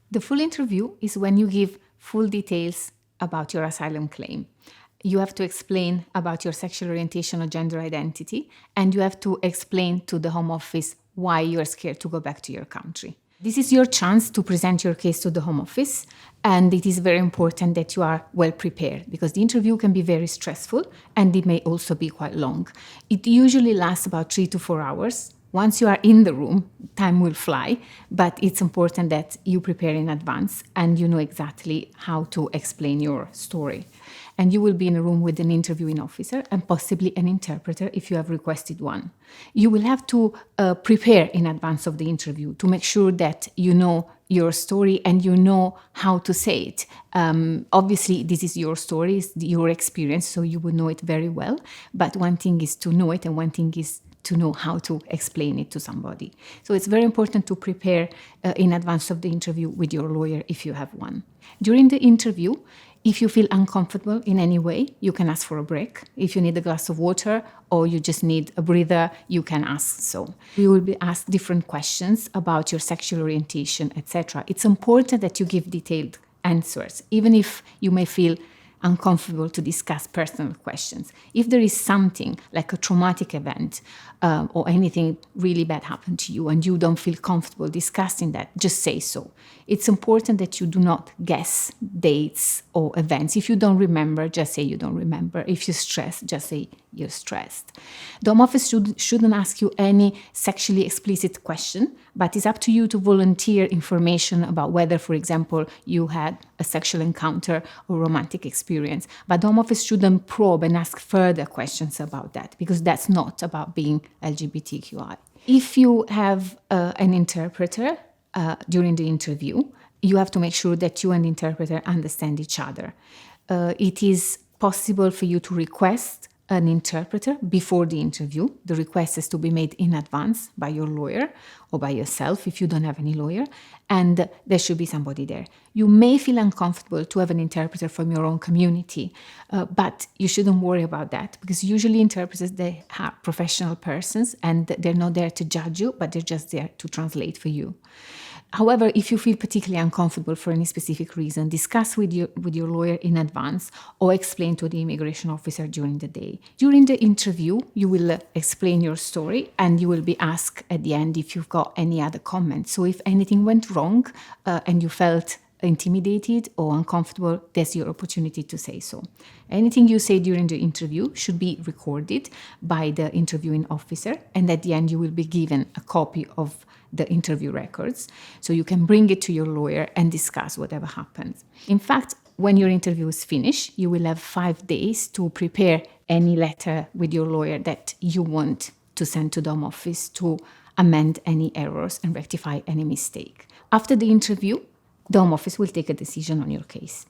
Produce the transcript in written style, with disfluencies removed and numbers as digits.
The full interview is when you give full details about your asylum claim. You have to explain about your sexual orientation or gender identity, and you have to explain to the Home Office why you are scared to go back to your country. This is your chance to present your case to the Home Office, and it is very important that you are well prepared because the interview can be very stressful and it may also be quite long. It usually lasts about 3 to 4 hours. Once you are in the room, time will fly, but it's important that you prepare in advance and you know exactly how to explain your story. And you will be in a room with an interviewing officer and possibly an interpreter if you have requested one. You will have to prepare in advance of the interview to make sure that you know your story and you know how to say it. Obviously, this is your story, it's your experience, so you will know it very well. But one thing is to know it and one thing is to know how to explain it to somebody. So it's very important to prepare in advance of the interview with your lawyer if you have one. During the interview, if you feel uncomfortable in any way, you can ask for a break. If you need a glass of water or you just need a breather, you can ask so. You will be asked different questions about your sexual orientation, etc. It's important that you give detailed answers, even if you may feel uncomfortable to discuss personal questions. If there is something like a traumatic event or anything really bad happened to you and you don't feel comfortable discussing that, just say so. It's important that you do not guess dates or events. If you don't remember, just say you don't remember. If you're stressed, just say you're stressed. The Home Office shouldn't ask you any sexually explicit question, but it's up to you to volunteer information about whether, for example, you had a sexual encounter or romantic experience. But the Home Office shouldn't probe and ask further questions about that because that's not about being LGBTQI. If you have an interpreter during the interview, you have to make sure that you and the interpreter understand each other. It is possible for you to request an interpreter before the interview. The request has to be made in advance by your lawyer or by yourself if you don't have any lawyer, and there should be somebody there. You may feel uncomfortable to have an interpreter from your own community, but you shouldn't worry about that because usually interpreters, they are professional persons and they're not there to judge you, but they're just there to translate for you. However, if you feel particularly uncomfortable for any specific reason, discuss with your lawyer in advance or explain to the immigration officer during the day. During the interview, you will explain your story and you will be asked at the end if you've got any other comments. So if anything went wrong and you felt intimidated or uncomfortable, that's your opportunity to say so. Anything you say during the interview should be recorded by the interviewing officer, and at the end you will be given a copy of the interview records, so you can bring it to your lawyer and discuss whatever happens. In fact, when your interview is finished, you will have 5 days to prepare any letter with your lawyer that you want to send to the Home Office to amend any errors and rectify any mistake. After the interview, the Home Office will take a decision on your case.